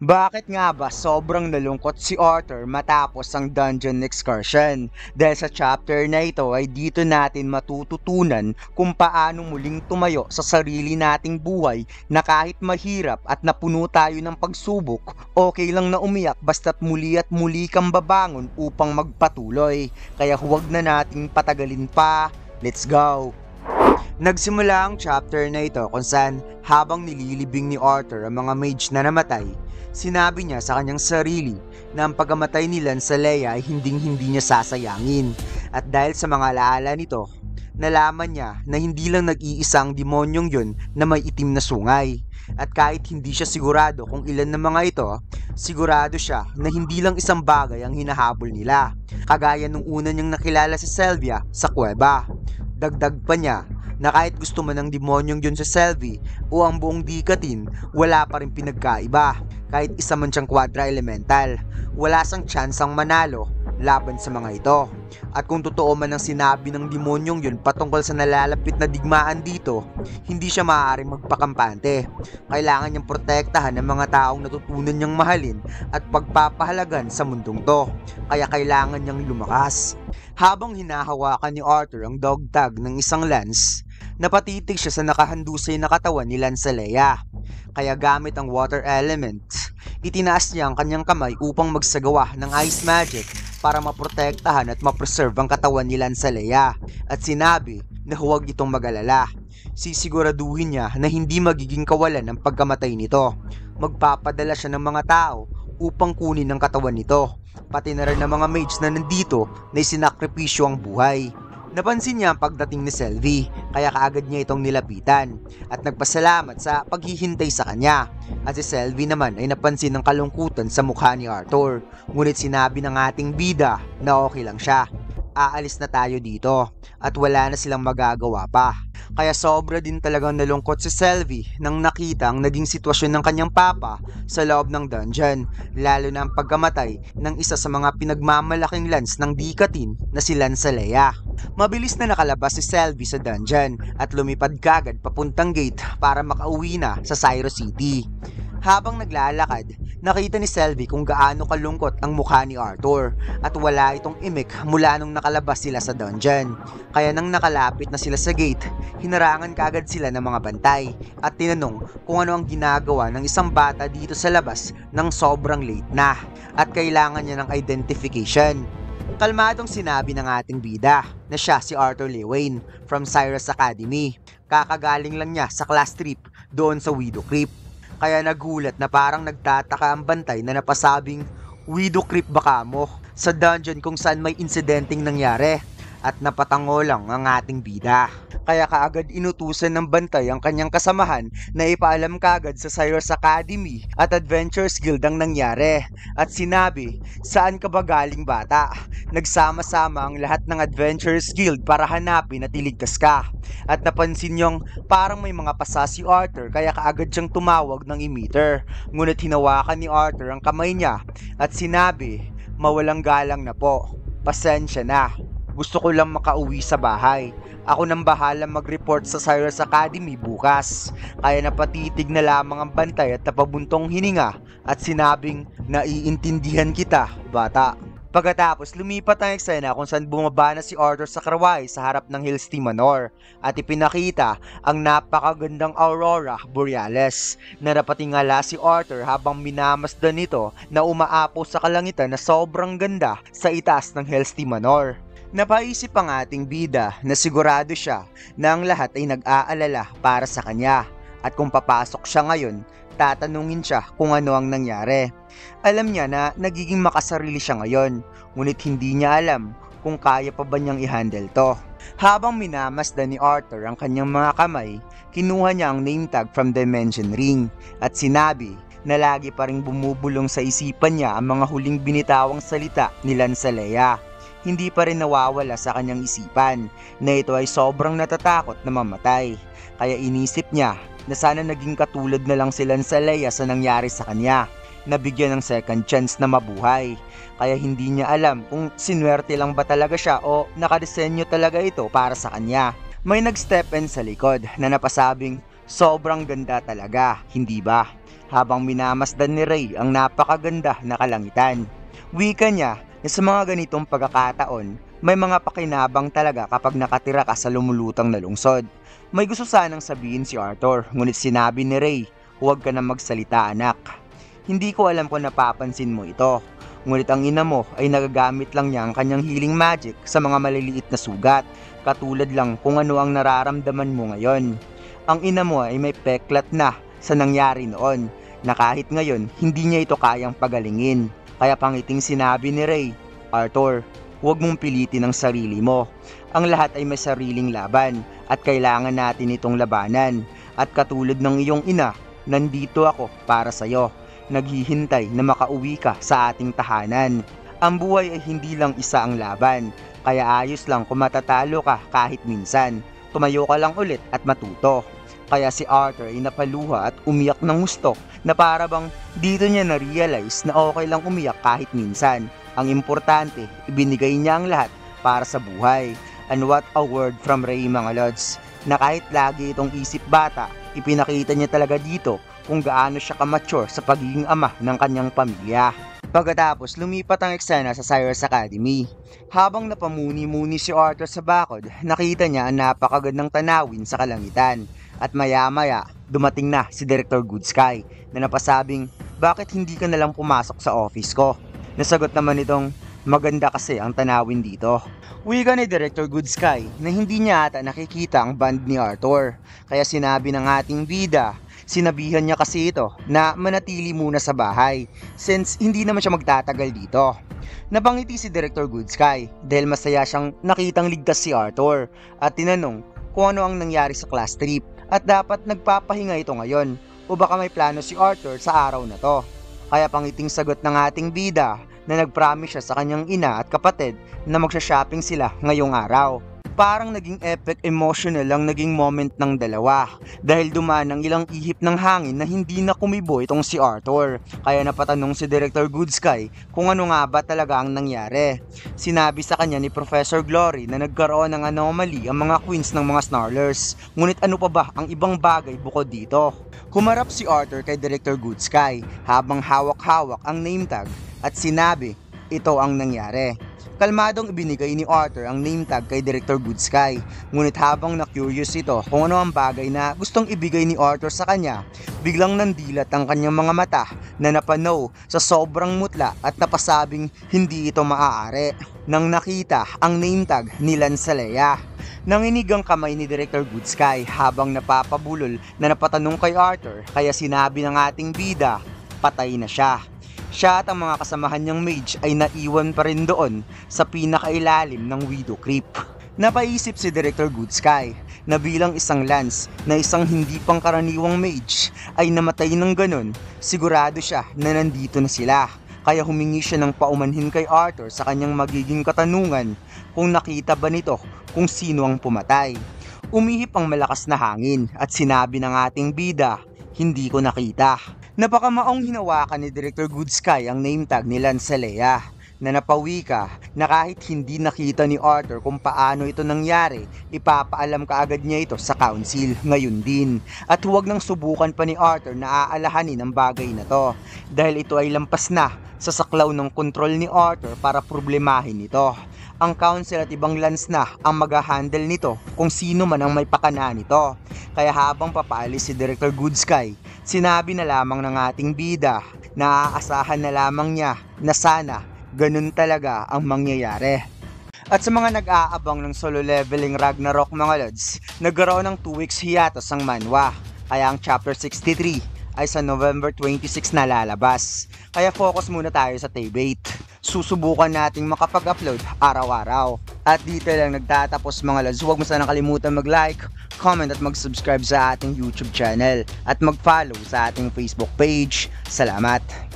Bakit nga ba sobrang nalungkot si Arthur matapos ang dungeon excursion? Dahil sa chapter na ito ay dito natin matututunan kung paano muling tumayo sa sarili nating buhay na kahit mahirap at napuno tayo ng pagsubok, okay lang na umiyak basta't muli at muli kang babangon upang magpatuloy. Kaya huwag na nating patagalin pa. Let's go! Nagsimula ang chapter na ito kung saan habang nililibing ni Arthur ang mga mage na namatay, sinabi niya sa kanyang sarili na ang pagkamatay ni Lancelea ay hindi niya sasayangin. At dahil sa mga alaala nito, nalaman niya na hindi lang nag-iisang demonyong yun na may itim na sungay. At kahit hindi siya sigurado kung ilan na mga ito, sigurado siya na hindi lang isang bagay ang hinahabol nila. Kagaya nung una niyang nakilala si Sylvia sa kuweba. Dagdag pa niya na kahit gusto man ng demonyong yun sa Sylvie o ang buong Dikatin, wala pa rin pinagkaiba. Kahit isa man siyang quadra elemental, wala sang tsansang manalo laban sa mga ito. At kung totoo man ang sinabi ng demonyong yun patungkol sa nalalapit na digmaan dito, hindi siya maaaring magpakampante. Kailangan niyang protektahan ng mga taong natutunan niyang mahalin at pagpapahalagan sa mundong to. Kaya kailangan niyang lumakas. Habang hinahawakan ni Arthur ang dog tag ng isang lance, napatitig siya sa nakahandusay na katawan ni Lancelea. Kaya gamit ang water element, itinaas niya ang kanyang kamay upang magsagawa ng ice magic para maprotektahan at mapreserve ang katawan ni Lancelea. At sinabi na huwag itong mag-alala. Sisiguraduhin niya na hindi magiging kawalan ang pagkamatay nito. Magpapadala siya ng mga tao upang kunin ang katawan nito, pati na rin ng mga mage na nandito na isinakripisyo ang buhay. Napansin niya ang pagdating ni Sylvie, kaya kaagad niya itong nilapitan at nagpasalamat sa paghihintay sa kanya. At si Sylvie naman ay napansin ng kalungkutan sa mukha ni Arthur, ngunit sinabi ng ating bida na okay lang siya. Aalis na tayo dito at wala na silang magagawa pa. Kaya sobra din talagang nalungkot si Sylvie nang nakita ang naging sitwasyon ng kanyang papa sa loob ng dungeon, lalo na ang pagkamatay ng isa sa mga pinagmamalaking lance ng Dikatin na si Lancelea. Mabilis na nakalabas si Sylvie sa dungeon at lumipad kagad papuntang gate para makauwi na sa Syro City. Habang naglalakad, nakita ni Sylvie kung gaano kalungkot ang mukha ni Arthur at wala itong imik mula nung nakalabas sila sa dungeon. Kaya nang nakalapit na sila sa gate, hinarangan kagad sila ng mga bantay at tinanong kung ano ang ginagawa ng isang bata dito sa labas ng sobrang late na at kailangan niya ng identification. Kalmadong sinabi ng ating bida na siya si Arthur Lewin from Cyrus Academy. Kakagaling lang niya sa class trip doon sa Widow Creep. Kaya nagulat na parang nagtataka ang bantay na napasabing, "Widow Creep baka mo?" sa dungeon kung saan may insidenteng nangyari. At napatango lang ang ating bida. Kaya kaagad inutusan ng bantay ang kanyang kasamahan na ipaalam kaagad sa Cyrus Academy at Adventures Guild ang nangyari. At sinabi, "Saan ka ba galing bata?" Nagsama-sama ang lahat ng Adventures Guild para hanapin at iligtas ka. At napansin niyong parang may mga pasa si Arthur kaya kaagad siyang tumawag ng emitter. Ngunit hinawakan ni Arthur ang kamay niya at sinabi, "Mawalang galang na po. Pasensya na. Gusto ko lang makauwi sa bahay. Ako nang bahala mag-report sa Cyrus Academy bukas." Kaya napatitig na lamang ang bantay at napabuntong hininga at sinabing, "Naiintindihan kita, bata." Pagkatapos lumipat ang eksena kung saan bumaba na si Arthur sa karwahe sa harap ng Hills Manor at ipinakita ang napakagandang Aurora Borealis na napatingala si Arthur habang minamasdan nito na umaapaw sa kalangitan na sobrang ganda sa itaas ng Hills Manor. Napaisip ang ating bida na sigurado siya na ang lahat ay nag-aalala para sa kanya at kung papasok siya ngayon, tatanungin siya kung ano ang nangyari. Alam niya na nagiging makasarili siya ngayon, ngunit hindi niya alam kung kaya pa ba niyang i-handle to. Habang minamasdan ni Arthur ang kanyang mga kamay, kinuha niya ang name tag from Dimension Ring at sinabi na lagi pa ring bumubulong sa isipan niya ang mga huling binitawang salita ni Lancelea. Hindi pa rin nawawala sa kanyang isipan na ito ay sobrang natatakot na mamatay. Kaya inisip niya na sana naging katulad na lang si Lancelea sa nangyari sa kanya, nabigyan ng second chance na mabuhay. Kaya hindi niya alam kung sinwerte lang ba talaga siya o nakadesenyo talaga ito para sa kanya. May nag-step in sa likod na napasabing, "Sobrang ganda talaga, hindi ba?" habang minamasdan ni Ray ang napakaganda na kalangitan. Wika niya na sa mga ganitong pagkakataon, may mga pakinabang talaga kapag nakatira ka sa lumulutang na lungsod. May gusto sanang sabihin si Arthur, ngunit sinabi ni Ray, huwag ka na magsalita anak. Hindi ko alam kung napapansin mo ito, ngunit ang ina mo ay nagagamit lang niya ang kanyang healing magic sa mga maliliit na sugat, katulad lang kung ano ang nararamdaman mo ngayon. Ang ina mo ay may peklat na sa nangyari noon, na kahit ngayon hindi niya ito kayang pagalingin. Kaya pangiting sinabi ni Ray, Arthur, huwag mong pilitin ang sarili mo. Ang lahat ay may sariling laban at kailangan natin itong labanan. At katulad ng iyong ina, nandito ako para sa'yo. Naghihintay na makauwi ka sa ating tahanan. Ang buhay ay hindi lang isa ang laban, kaya ayos lang kung matatalo ka kahit minsan. Tumayo ka lang ulit at matuto. Kaya si Arthur ay napaluha at umiyak ng gusto na para bang dito niya na-realize na okay lang umiyak kahit minsan. Ang importante, ibinigay niya ang lahat para sa buhay. And what a word from Ray mga lods, na kahit lagi itong isip bata, ipinakita niya talaga dito kung gaano siya ka-mature sa pagiging ama ng kanyang pamilya. Pagkatapos, lumipat ang eksena sa Cyrus Academy. Habang napamuni-muni si Arthur sa bakod, nakita niya ang napakagandang tanawin sa kalangitan. At maya-maya, dumating na si Director Goodsky na napasabing, bakit hindi ka nalang pumasok sa office ko? Nasagot naman itong, maganda kasi ang tanawin dito. Wika ni Director Goodsky na hindi niya ata nakikita ang band ni Arthur. Kaya sinabi ng ating bida, sinabihan niya kasi ito na manatili muna sa bahay since hindi naman siya magtatagal dito. Napangiti si Director Goodsky dahil masaya siyang nakitang ligtas si Arthur at tinanong kung ano ang nangyari sa class trip at dapat nagpapahinga ito ngayon o baka may plano si Arthur sa araw na to. Kaya pangiting sagot ng ating bida na nagpromise siya sa kanyang ina at kapatid na magsha-shopping sila ngayong araw. Parang naging epic emotional ang naging moment ng dalawa dahil dumaan ang ilang ihip ng hangin na hindi na kumibo itong si Arthur. Kaya napatanong si Director Goodsky kung ano nga ba talaga ang nangyari. Sinabi sa kanya ni Professor Glory na nagkaroon ng anomaly ang mga queens ng mga Snarlers. Ngunit ano pa ba ang ibang bagay bukod dito? Humarap si Arthur kay Director Goodsky habang hawak-hawak ang name tag at sinabi, ito ang nangyari. Kalmadong ibinigay ni Arthur ang name tag kay Director Goodsky, ngunit habang na-curious ito kung ano ang bagay na gustong ibigay ni Arthur sa kanya, biglang nandilat ang kanyang mga mata na napanaw sa sobrang mutla at napasabing hindi ito maaari nang nakita ang name tag ni Lancelea. Nanginig ang kamay ni Director Goodsky habang napapabulol na napatanong kay Arthur, kaya sinabi ng ating bida, patay na siya. Siya at ang mga kasamahan niyang mage ay naiwan pa rin doon sa pinakailalim ng Widow Creep. Napaisip si Director Goodsky na bilang isang lance na isang hindi pangkaraniwang mage ay namatay ng ganun, sigurado siya na nandito na sila. Kaya humingi siya ng paumanhin kay Arthur sa kanyang magiging katanungan kung nakita ba nito kung sino ang pumatay. Umihip ang malakas na hangin at sinabi ng ating bida, hindi ko nakita. Napakamaong hinawakan ni Director Goodsky ang name tag ni Lancelea na napawika na kahit hindi nakita ni Arthur kung paano ito nangyari, ipapaalam kaagad niya ito sa council ngayon din. At huwag nang subukan pa ni Arthur na aalahanin ang bagay na to dahil ito ay lampas na sa saklaw ng kontrol ni Arthur para problemahin ito. Ang council at ibang lance na ang mag-handle nito kung sino man ang may pakana nito. Kaya habang papaalis si Director Goodsky, sinabi na lamang ng ating bida na aasahan na lamang niya na sana ganun talaga ang mangyayari. At sa mga nag-aabang ng solo leveling Ragnarok mga lods, nagkaroon ng 2 weeks hiatus ang manhwa. Kaya ang chapter 63 ay sa November 26 na lalabas. Kaya focus muna tayo sa Tebate. Susubukan nating makapag-upload araw-araw. At dito lang nagtatapos mga lods. Huwag mo sana kalimutan mag-like, comment at mag-subscribe sa ating YouTube channel. At mag-follow sa ating Facebook page. Salamat!